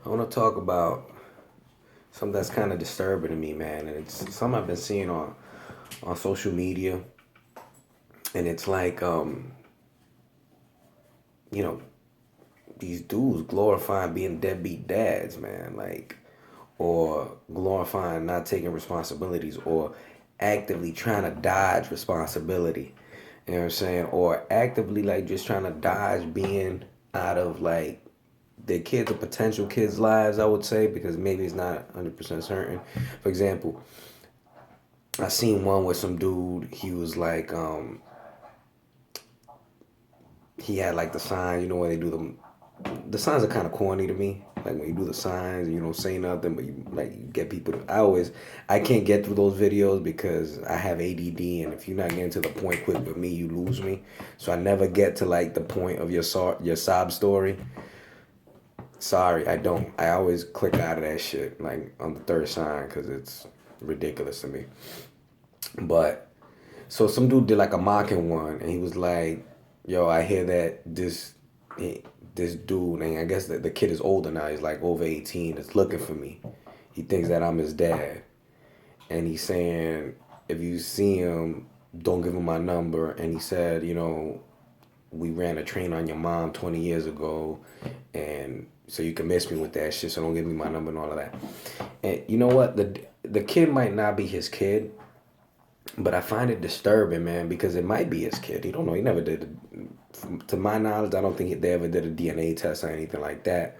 I want to talk about something that's kind of disturbing to me, man, and it's something I've been seeing on social media, and it's like you know, these dudes glorifying being deadbeat dads, man, like, or glorifying not taking responsibilities, or actively trying to dodge responsibility. You know what I'm saying? Or actively like just trying to dodge being out of like their kids or potential kids' lives, I would say, because maybe it's not 100% certain. For example, I seen one with some dude. He was like, he had like the sign. You know when they do the signs are kind of corny to me. Like when you do the signs, you don't say nothing, but you like you get people. I can't get through those videos because I have ADD, and if you're not getting to the point quick with me, you lose me. So I never get to like the point of your sob story. Sorry, I don't. I always click out of that shit like on the third sign because it's ridiculous to me. But so some dude did like a mocking one, and he was like, "Yo, I hear that this dude, and I guess the kid is older now. He's like over 18. Is looking for me. He thinks that I'm his dad, and he's saying if you see him, don't give him my number." And he said, we ran a train on your mom 20 years ago, and so you can miss me with that shit. So don't give me my number and all of that. And you know what? The kid might not be his kid, but I find it disturbing, man, because it might be his kid. He don't know. He never did. To my knowledge, I don't think they ever did a DNA test or anything like that.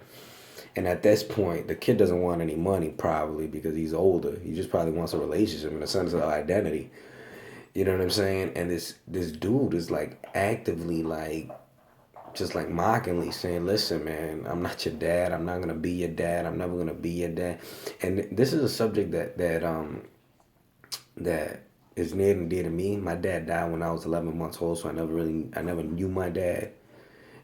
And at this point, the kid doesn't want any money probably because he's older. He just probably wants a relationship in a sense of identity. You know what I'm saying? And this dude is like actively like just like mockingly saying, "Listen, man, I'm not your dad. I'm not gonna be your dad. I'm never gonna be your dad." And this is a subject that is near and dear to me. My dad died when I was 11 months old, so I never knew my dad.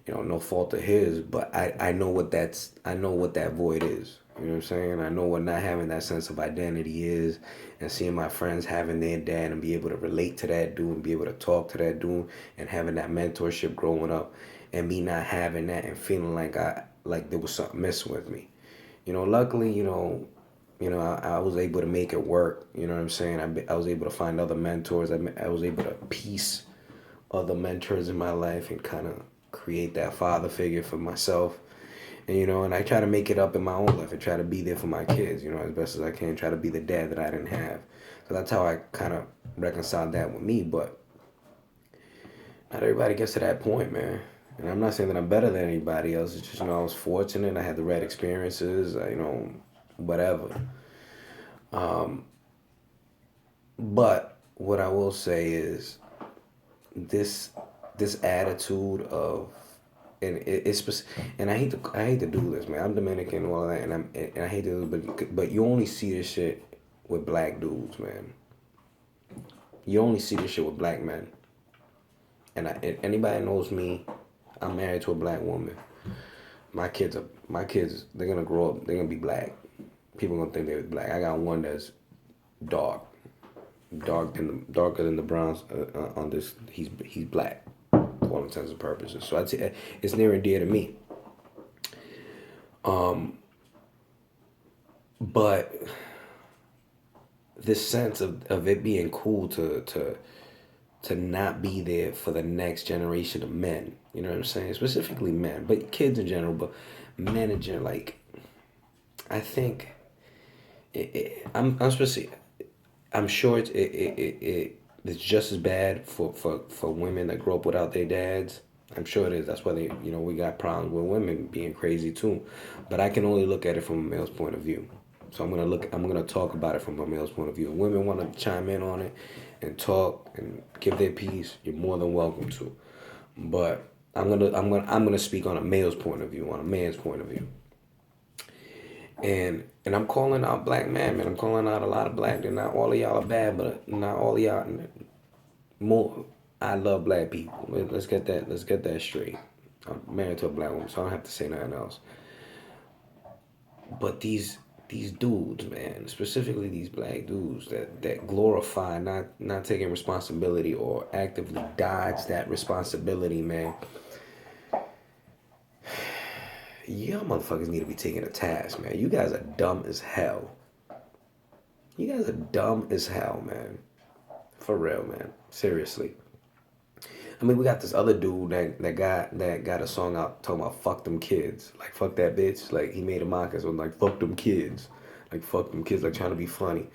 No fault of his, but I know what that void is. You know what I'm saying? I know what not having that sense of identity is, and seeing my friends having their dad and be able to relate to that dude and be able to talk to that dude and having that mentorship growing up, and me not having that and feeling like there was something missing with me. Luckily, I was able to make it work. You know what I'm saying? I was able to find other mentors. I was able to piece other mentors in my life and kind of create that father figure for myself. And I try to make it up in my own life and try to be there for my kids, as best as I can, try to be the dad that I didn't have. So that's how I kind of reconcile that with me. But not everybody gets to that point, man. And I'm not saying that I'm better than anybody else. It's just, I was fortunate. I had the right experiences, whatever. But what I will say is this this attitude of and it's and I hate to do this, man. I'm Dominican and all of that, and I hate to do it, but you only see this shit with black dudes, man. You only see this shit with black men. And anybody knows me, I'm married to a black woman. My kids, they're gonna grow up, they're gonna be black. People gonna think they're black. I got one that's dark, darker than the Browns on this. He's black, for all intents and purposes. So I'd say it's near and dear to me. But this sense of it being cool to not be there for the next generation of men. You know what I'm saying? Specifically men, but kids in general, but men in general. Like I think I'm specific. I'm sure it's just as bad for women that grow up without their dads. I'm sure it is. That's why we got problems with women being crazy too. But I can only look at it from a male's point of view. So I'm gonna talk about it from a male's point of view. If women want to chime in on it and talk and give their piece, you're more than welcome to. But I'm gonna speak on a male's point of view, on a man's point of view. And I'm calling out black men, man. I'm calling out a lot of black. And not all of y'all are bad, but not all of y'all more. I love black people. Let's get that. Let's get that straight. I'm married to a black woman, so I don't have to say nothing else. But these dudes, man, specifically these black dudes that glorify not taking responsibility or actively dodge that responsibility, man. y'all motherfuckers need to be taking a task, man. You guys are dumb as hell. You guys are dumb as hell, man. For real, man. Seriously. I mean, we got this other dude that got a song out talking about fuck them kids. Like, fuck that bitch. Like, he made a mock so like, fuck them kids. Like, fuck them kids, like, trying to be funny.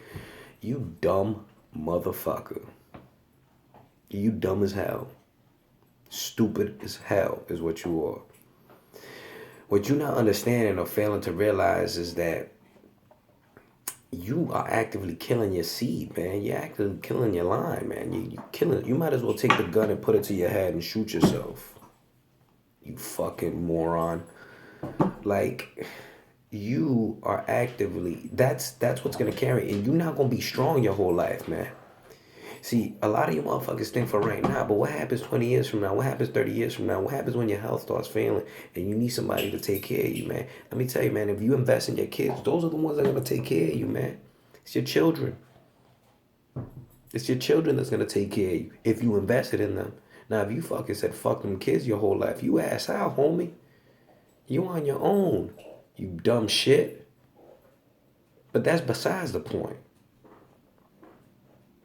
You dumb motherfucker. You dumb as hell. Stupid as hell is what you are. What you not understanding or failing to realize is that you are actively killing your seed, man. You're actively killing your line, man. You killing. You might as well take the gun and put it to your head and shoot yourself. You fucking moron. Like, you are actively. That's what's gonna carry, and you're not gonna be strong your whole life, man. See, a lot of you motherfuckers think for right now, but what happens 20 years from now? What happens 30 years from now? What happens when your health starts failing and you need somebody to take care of you, man? Let me tell you, man, if you invest in your kids, those are the ones that are going to take care of you, man. It's your children. It's your children that's going to take care of you if you invested in them. Now, if you fucking said fuck them kids your whole life, you ass out, homie. You on your own, you dumb shit. But that's besides the point.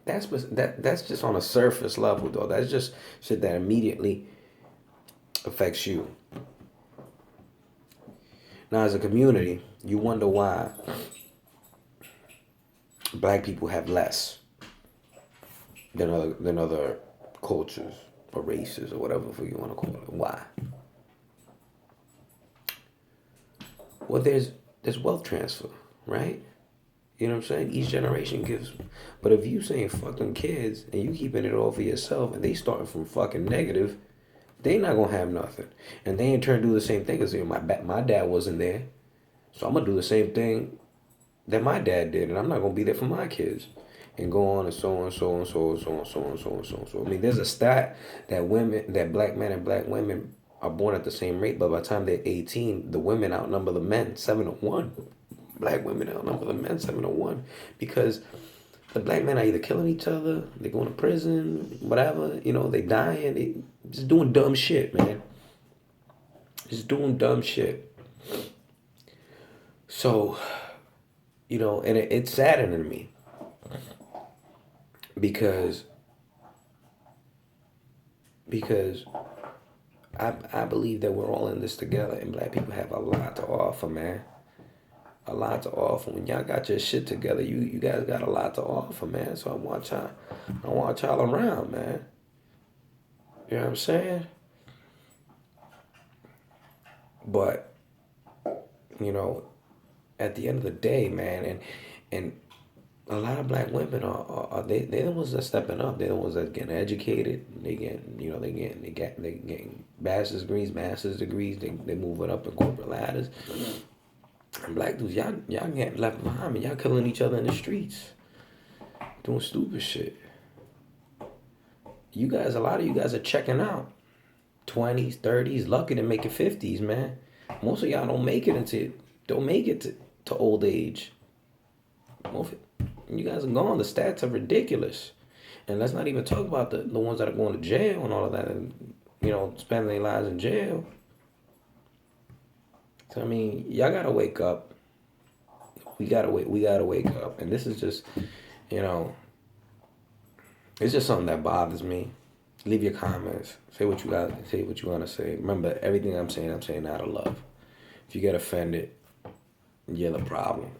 That's just on a surface level, though. That's just shit that immediately affects you. Now, as a community, you wonder why black people have less than other cultures or races or whatever you want to call it. Why? Well, there's wealth transfer, right? You know what I'm saying? Each generation gives. But if you saying fuck them kids and you keeping it all for yourself and they starting from fucking negative, they not gonna have nothing. And they in turn do the same thing as my dad wasn't there. So I'm gonna do the same thing that my dad did, and I'm not gonna be there for my kids. And go on and so on, so on, so on, so on, so on, so on, so on. So I mean, there's a stat that black men and black women are born at the same rate, but by the time they're 18, the women outnumber the men 7-1. Black women outnumber the men 7-1 because the black men are either killing each other, they going to prison, whatever, they dying, they just doing dumb shit, man. Just doing dumb shit. So, and it's saddening to me because I believe that we're all in this together and black people have a lot to offer, man. A lot to offer. When y'all got your shit together, you guys got a lot to offer, man. So I want y'all around, man. You know what I'm saying? But, at the end of the day, man, and a lot of black women are they the ones that stepping up. They're the ones that getting educated. They getting bachelor's degrees, master's degrees. They moving up in corporate ladders. And black dudes, y'all getting left behind, man. Y'all killing each other in the streets, doing stupid shit. A lot of you guys are checking out. 20s, 30s, lucky to make it 50s, man. Most of y'all don't make it to old age. You guys are gone. The stats are ridiculous. And let's not even talk about the ones that are going to jail and all of that and, spending their lives in jail. So, I mean, y'all gotta wake up. We gotta wake up. And this is just, it's just something that bothers me. Leave your comments. Say what you want to say. Remember, everything I'm saying out of love. If you get offended, you're the problem.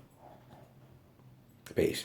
Peace.